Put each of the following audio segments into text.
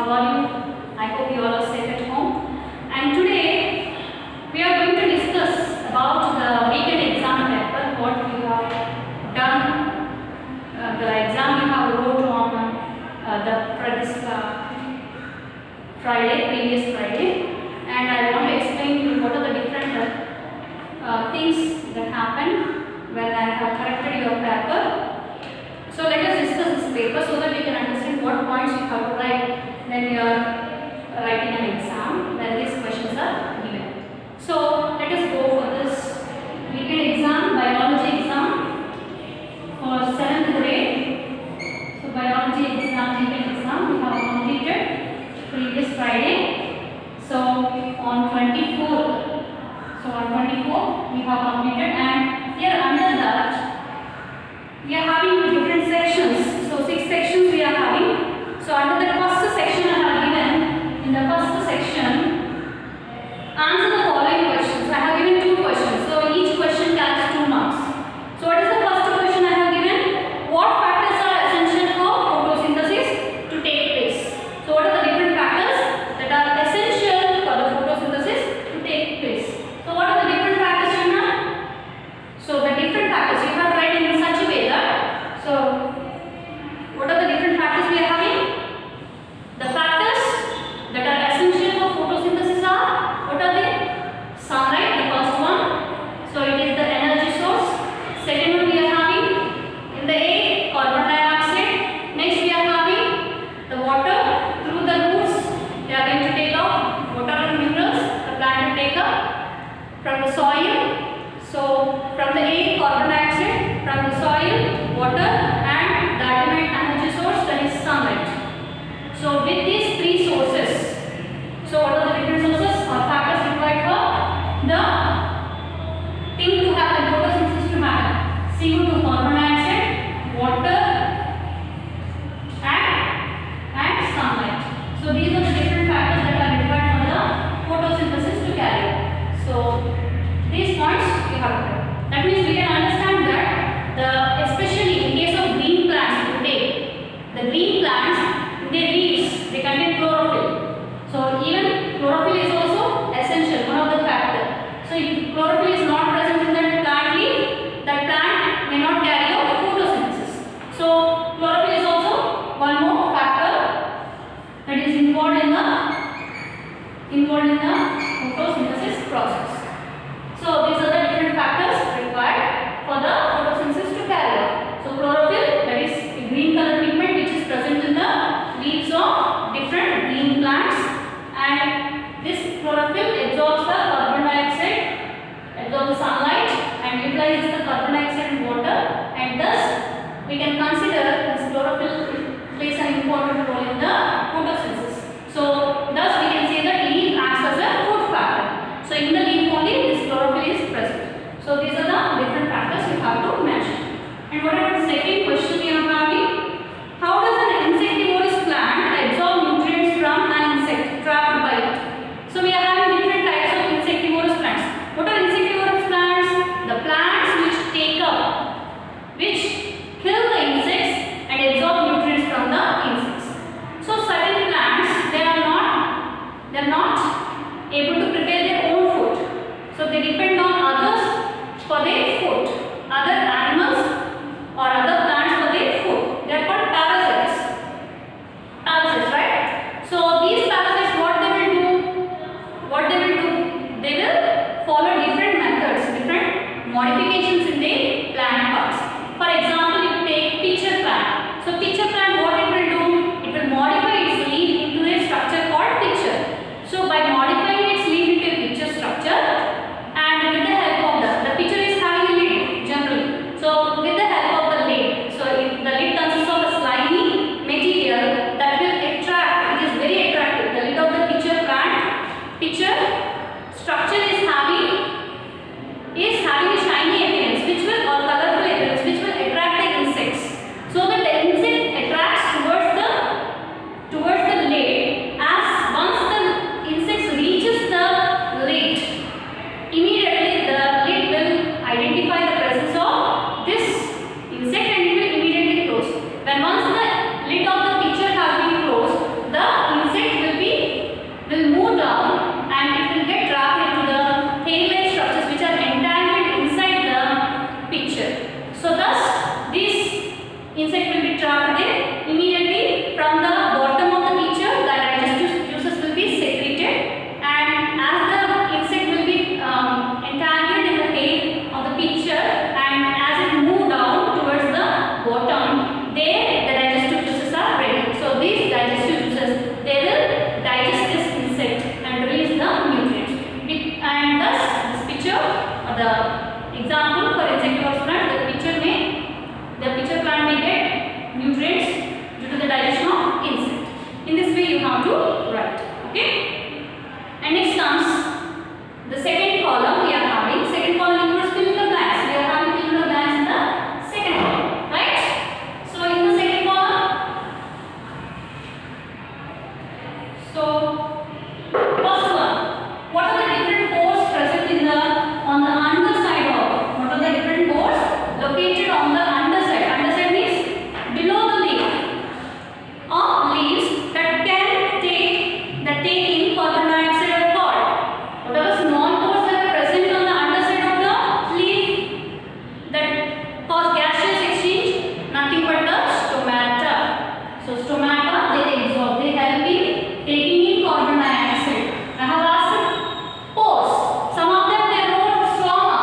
How are you? I hope you all are safe at home. And today we are going to discuss about the weekend exam paper, what you have done, the exam you have wrote on previous Friday, and I want to explain to you what are the different things that happen when I have corrected your paper. So let us discuss this paper so that we can understand what points you have to write when you are writing an exam, when these questions are given. So let us go for this weekend exam, biology exam for 7th grade. So biology exam, weekend exam we have completed previous Friday. So on 24th, we have completed, and here under that we are having different sections. So 6 sections we are having. So under the first section I have given, in the first section, answer the following questions. I have given 2 questions. So each question carries 2 marks. So what is the first question I have given? What factors are essential for photosynthesis to take place? So what are the different factors that are essential for the photosynthesis to take place? So what are the different factors, children? So the different factors you have written in such a way that, so what are the different factors we are having? The factors that are essential for photosynthesis are, what are they? Sunlight, the first one. So it is the energy source. Second one we are having in the air, carbon dioxide. Next we are having the water. Through the roots they are going to take up water and minerals, the plant will take up from the soil. So from the air, carbon dioxide, from the soil, water, and the ultimate energy source, that is sunlight. So with these 3 sources, so what are the different sources or factors required for the thing to happen, photosynthesis to happen? CO2, carbon dioxide, water, and sunlight. So these are the different factors that are required for the photosynthesis to carry out. So these points you have to know. That means we can understand that especially in case of green plants, if you take the green plants, their leaves, they contain chlorophyll. So even chlorophyll is also essential, one of the factors. So if chlorophyll is not present in that plant leaf, that plant may not carry out photosynthesis. So chlorophyll is also one more factor that is involved in the photosynthesis process. So these are the different factors required for the photosynthesis to carry out. So chlorophyll, that is a green color pigment which is present in the leaves of different green plants, and this chlorophyll absorbs the carbon dioxide, absorbs the sunlight, and utilizes the carbon dioxide and water, and thus we can consider this chlorophyll plays an important role in the photosynthesis. So thus we can say that leaf acts as a food factor. So in the leaf only this chlorophyll is present. So these are the different factors you have to mention. And what about the second question we are having? How does an insectivorous plant absorb nutrients from an insect trapped by it? So we are having different types of insectivorous plants. What are insectivorous plants? The plants which kill the insects and absorb nutrients from the insects. So certain plants, they are not able to prepare their own food. So they depend on others for their food, other animals or other plants So thus this insect will be trapped there. Immediately from the bottom of the pitcher, the digestive juices will be secreted, and as the insect will be entangled in the hair of the pitcher, and as it move down towards the bottom, there the digestive juices are ready. So these digestive juices, they will digest this insect and release the nutrients. And thus this picture or the example for insectivorous plant, the pitcher plant may get nutrients due to the digestion of insect. In this way you have to write. Okay. And next comes the second column we are having. Second column includes fill in the blanks. We are having fill in the blanks in the second column, right? So in the second column, so first one, what are the different pores present in the on the underside of? What are the different pores located on the underside? Underside means below the leaf of leaves that can take in carbon dioxide or pod. What are the small pores that are present on the underside of the leaf that cause gaseous exchange? Nothing but the stomata. So stomata, they absorb, they help in taking in carbon dioxide. I have asked pores. Some of them they wrote stoma.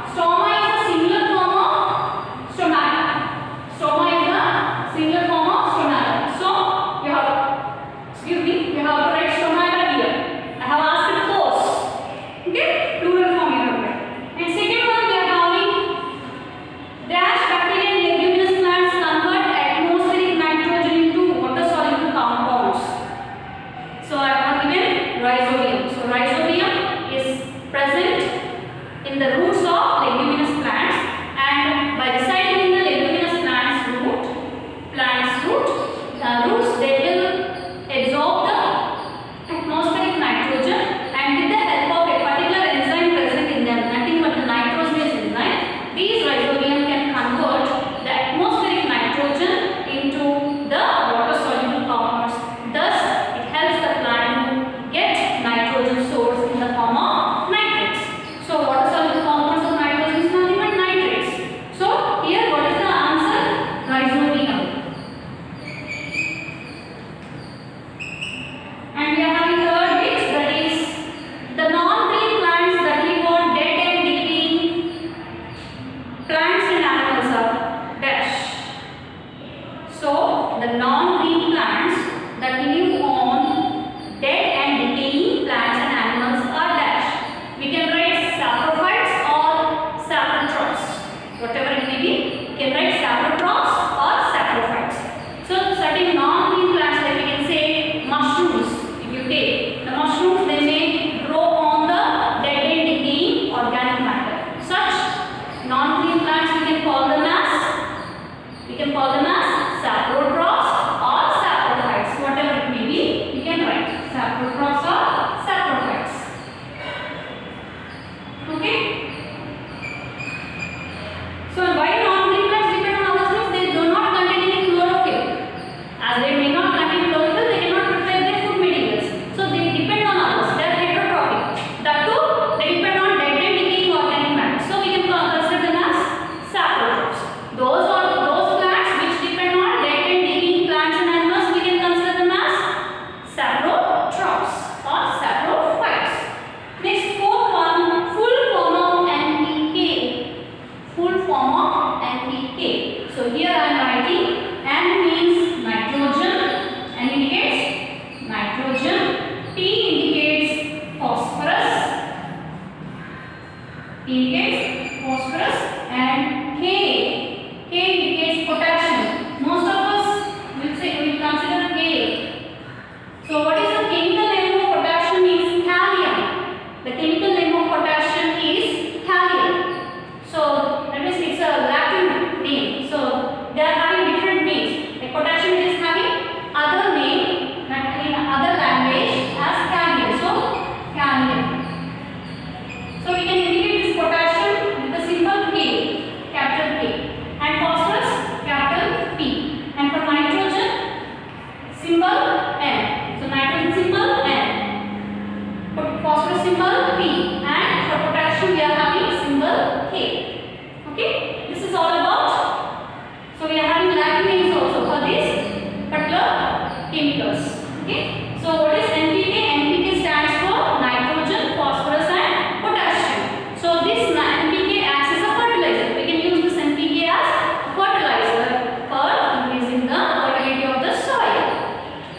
Stoma is a singular form of stomata. Stoma is a singular form of stomata. So you have to write stomata here. I have asked pores. Okay, plural form you have to write. And second one we are having dash bacteria and leguminous plants convert atmospheric nitrogen into water soluble compounds. So I have given rhizobium. So rhizobium is present in the roots of leguminous plants, and by residing in the leguminous plant's roots, they will absorb the atmospheric nitrogen, and with the help of a particular enzyme present in them, nothing but the nitrogenase enzyme, these rhizobium can convert the atmospheric nitrogen into the water soluble compounds. Thus it helps the plant to get nitrogen source in the form of nitrates. So water soluble compounds of nitrogen is nothing but nitrates. So here what is the answer? Rhizobium. And we are having third bit, that is the non-green plants that live on dead and decaying plants and animals are dash. So the non-green plants that live on dead and decaying plants and animals are dash. We can write saprophytes or saprotrophs. Whatever it may be, you can write saprotrophs or saprophytes. So certain non-green plants, like we can say mushrooms. If you take the mushrooms, they may grow on the dead and decaying organic matter. Such non-green plants we can call them as saprotrophs or saprophytes. Whatever it may be, you can write saprotrophs or saprophytes. Okay. So why non-green plants depend on others means they do not contain any chlorophyll. As they may not contain chlorophyll, they cannot prepare their food materials. So they depend on others. They are heterotrophic. That too, they depend on dead and decaying organic matter. So we can consider them as saprotrophs. Those plants which depend on dead and decaying plants and animals, we can consider them as saprotrophs or saprophytes. Next, fourth one, full form of NPK. Full form of NPK. So here I am writing N means nitrogen, N indicates nitrogen, P indicates phosphorus, and K indicates potassium. Most of us will consider K. So what is the chemical name of potassium? Is thallium. The chemical name of potassium is thallium. So that means it's a Latin name. So there are Okay. So what is NPK? NPK stands for nitrogen, phosphorus and potassium. So this NPK acts as a fertilizer. We can use this NPK as fertilizer for increasing the fertility of the soil.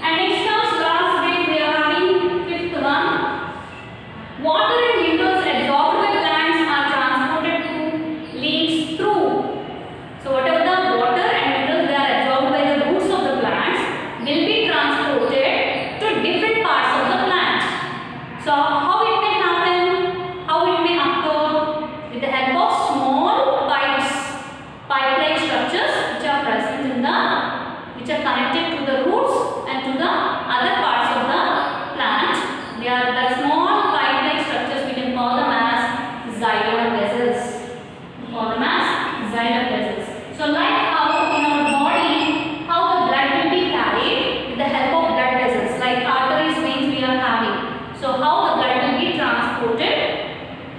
And next comes last grade, we are having fifth one. Water and minerals absorbed by plants are transported to leaves through. So whatever the water and minerals they are absorbed by the roots of the plants will be transported to different parts of the plant. So how it may happen, how it may occur, with the help of small pipes, pipe-like structures which are present in the, which are connected to the roots and to the other parts of the plant. They are the small pipe-like structures, we can call them as xylem vessels. We call them as xylem vessels. So like how in our body, how the blood will be carried with the help of blood vessels, like arteries, veins we are having. So how the blood will be transported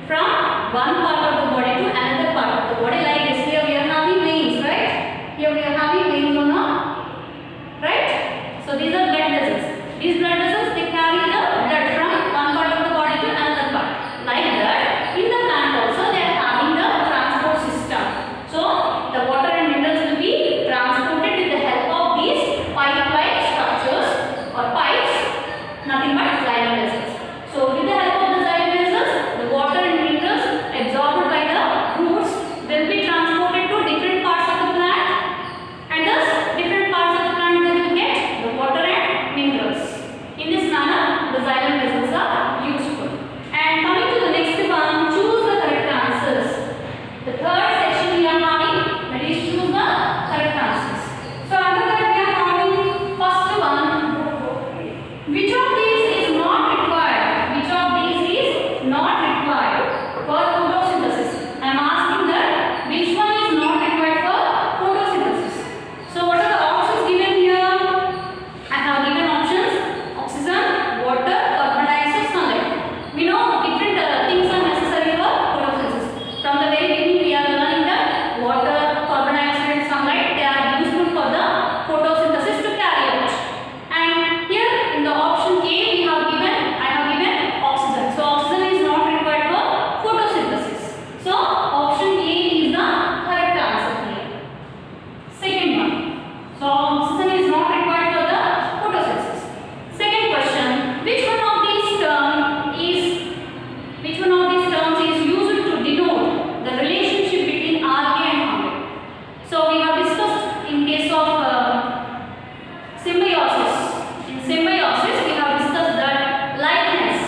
from one part of the body to another part of the body. Like this, here we are having veins, right? Here we are having veins or not? Right? So these are blood vessels. These blood vessels, they carry the blood from one part of the body to another part. Like that, in the plant also they are having the transport system. So the water and minerals will be transported with the help of these pipe-like structures or pipes, nothing but xylem vessels. So with the help of the xylem vessels, the water and minerals absorbed by the roots will be transported to different parts of the plant, and thus different parts of the plant they will get the water and minerals. In this manner, the xylem vessels are useful. And coming to the next one, choose the correct answers. The third section we are having, that is choose the correct answers. So under that we are having first one, which of these is not required? Which of these is not required for photosynthesis? I am asking that which one is not required for photosynthesis. So what are the options given here? I have given options: oxygen, water, carbon dioxide, sunlight. We know different things are necessary for photosynthesis. From the very beginning we are learning that water, carbon dioxide and sunlight, they are useful for the photosynthesis to carry out. And here in the option A we have given, I have given oxygen. So oxygen is not required for photosynthesis. So option A is the correct answer here. Second one. So oxygen is not required for the photosynthesis. Second question, which one of these terms is used to denote the relationship between algae and fungi? So we have discussed in case of symbiosis. In symbiosis we have discussed that lichens.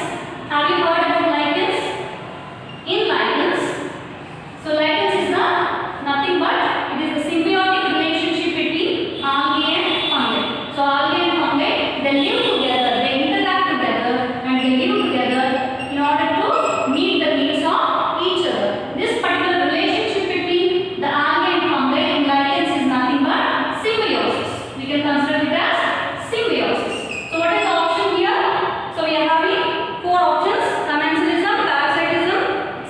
Have you heard about lichens? In lichens, so lichens is nothing but it is the symbiotic relationship between algae and fungi. So algae and fungi, they live together, they interact together and they live together in order to meet the needs of each other. This particular relationship between the algae and fungi in lichens is nothing but symbiosis. We can consider it as symbiosis. So what is the option here? So we are having four options: commensalism, parasitism,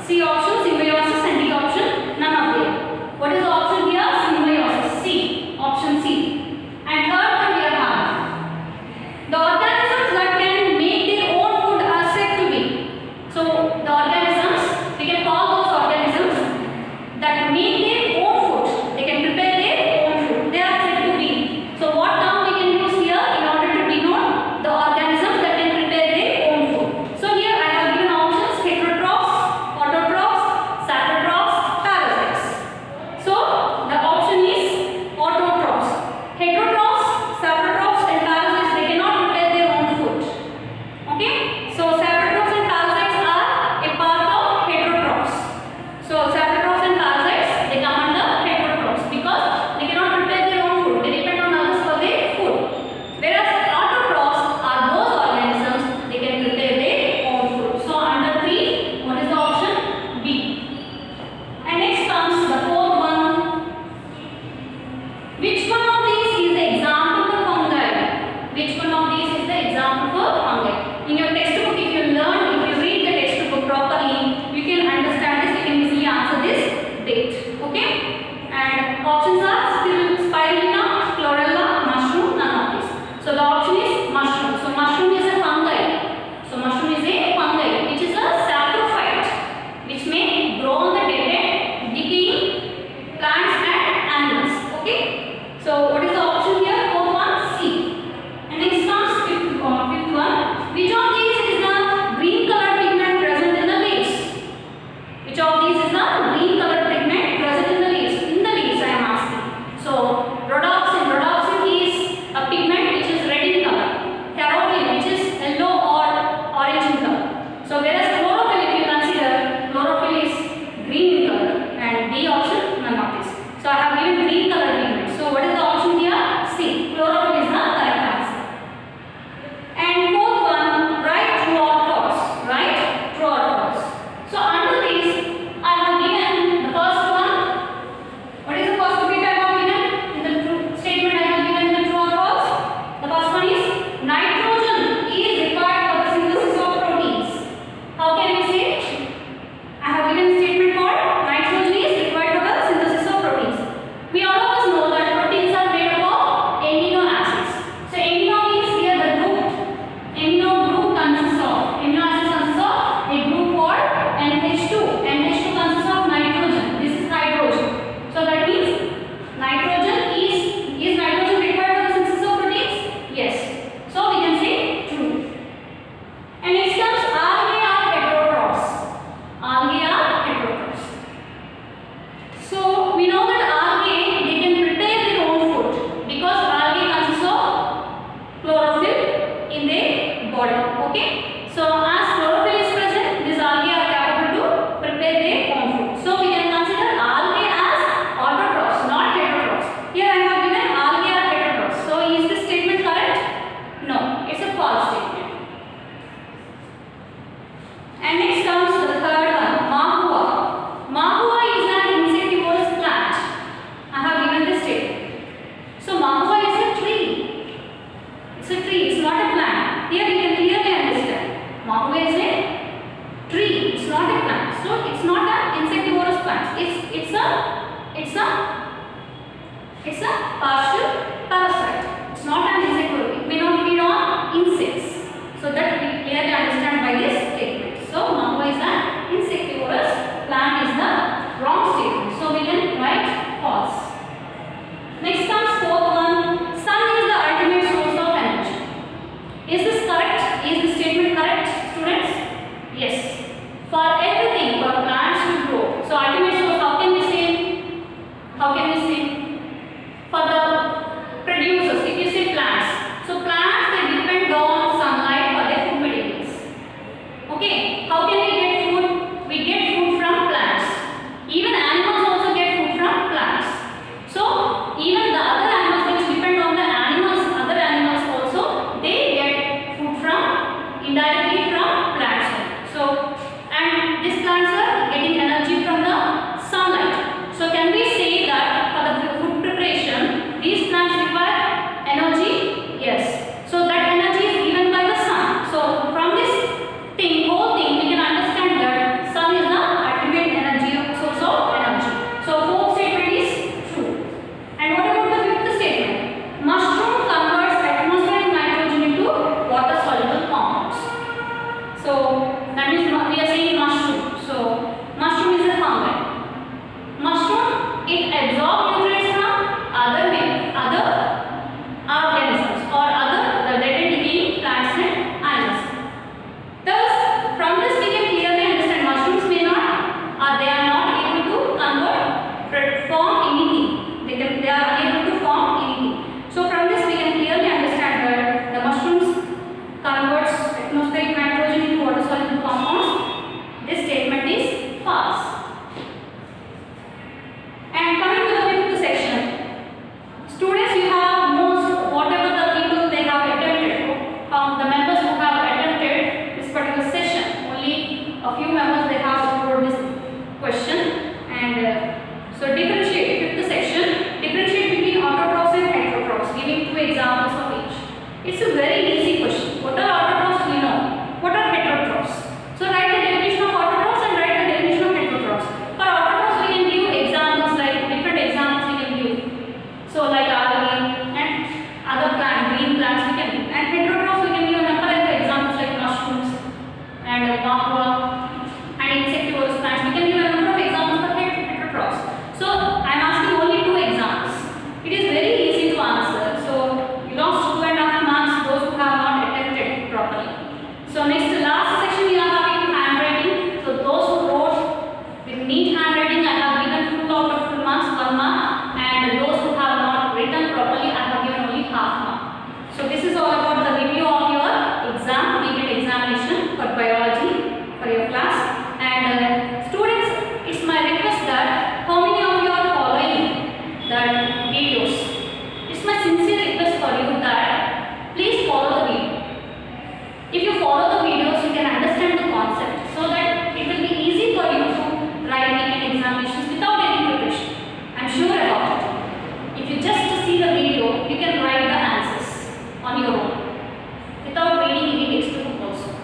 C option symbiosis, and D option none of them. What is the option here? Symbiosis, C, option C. And third one we are having the organisms that can make their own food are said to be. So the organisms, we can call those organisms that make their own food, they can prepare their own food, they are said to be. So what term we can use here in order to denote the organisms that can prepare their own food? So here I have given options: heterotrophs, autotrophs, saprotrophs, parasites. So the option is autotrophs. Heterotrophs, saprotrophs and parasites, they cannot prepare their own food. Okay? So saprotrophs and parasites are a part of heterotrophs. So saprotrophs and parasites, they come under heterotrophs because they cannot prepare their own food. They depend on others for their food. Whereas autotrophs are those organisms, they can prepare their own food. So under 3, what is the option? B. And next comes the fourth one. Which one of these is the example for fungi? Which one of these is the example for fungi? In your textbook, if you read the textbook properly, you can understand this, you can easily answer this bit. Okay? And options are spirulina, chlorella, mushroom, none of these. So the option is mushroom. So It's a partial parasite. It's not an insect. It may not feed on insects. So that we clearly understand by this statement. So mango is an insectivorous plant is the wrong statement. So we can write false. Next comes fourth one. Sun is the ultimate source of energy. Is this correct? Is the statement correct, students? Yes. For everything, for plants to grow. So ultimate source, how can we say? How can we say? For the producers, if you say plants. So plants, they depend on sunlight for their food materials. Okay. How can we get food? We get food from plants. Even animals also get food from plants. So even the other animals which depend on the animals, other animals also, they get food from indirectly from plants. So and these plants are getting energy from the sunlight. So can we say that for the food preparation, these plants require energy? Yes. So that energy is given by the sun. So from this whole thing, we can understand that sun is the ultimate energy source of energy. So fourth statement is true. And what about the fifth statement? Mushroom converts atmospheric nitrogen into water soluble compounds. So that means we are saying mushroom. So mushroom is a fungi. Mushroom, it absorbs nutrients from other organisms or other latent living plants and animals. Thus, from this we can clearly understand mushrooms may not or they are not able to form anything. They are unable to form anything. So from this we can clearly understand that the mushrooms converts atmospheric nitrogen into water soluble compounds. This statement is false. And coming to the fifth section, students, you have most whatever the people they have attempted, the members who have attempted this particular session, only a few members they have wrote this question. And so differentiate, fifth section, differentiate between autotrophs and heterotrophs, giving two examples of each. It's a very easy question. What are autotrophs? We know. What are heterotrophs? So write the definition of autotrophs and write the definition of heterotrophs. For autotrophs we can give examples like different examples we can give. So like algae and other plants, green plants we can give. And heterotrophs we can give a number of examples like mushrooms and mahua and insectivorous plants. We can give a number of examples for heterotrophs. So I am asking only two examples. It is very easy to answer. So you lost 2.5 marks those who have not attempted properly. So next last section we are having handwriting. So those who wrote with neat handwriting I have given full out of full marks, 1 mark, and those who have not written properly I have given only half mark. So this is all about the review of your exam, weekend examination for biology for your class. And students, it's my request that how many of you are following that videos? It's my sincere request for you that please follow the video. If you follow the videos, you can understand the concept so that it will be easy for you to write weekend examinations without any preparation. I'm sure about it. If you just see the video, you can write the answers on your own without reading any textbook also.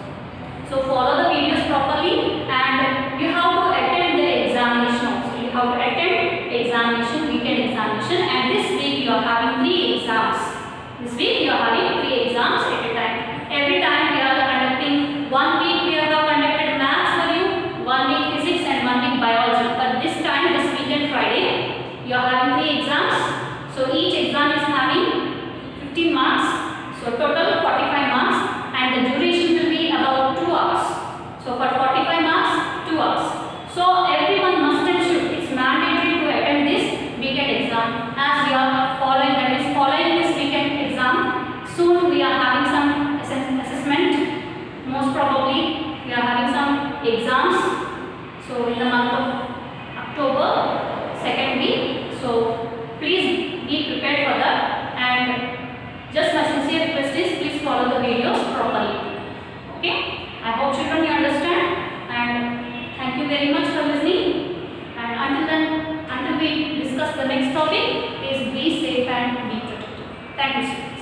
So follow the videos properly and you have to attend the examination also. You have to attend examination, weekend examination, and this week you are having 3 exams. This week you are having 3 exams at a time. Every time we are conducting, 1 week we have conducted maths for you, 1 week physics and 1 week biology. But this time, this weekend Friday, you are having 3 exams. So each exam is having 15 marks. So total 45 marks and the duration will be about 2 hours. So for 45 marks, 2 hours. So everyone must and should. It's mandatory to attend this weekend exam as we are following this weekend exam. Soon we are having some assessment. Most probably we are having some exams. So in the month of October, 2nd week. So please be prepared for that. And just my sincere request is please follow the videos properly. Okay? I hope children you understand. And thank you very much for listening. And until we discuss the next topic, please be safe and be protected. Thank you.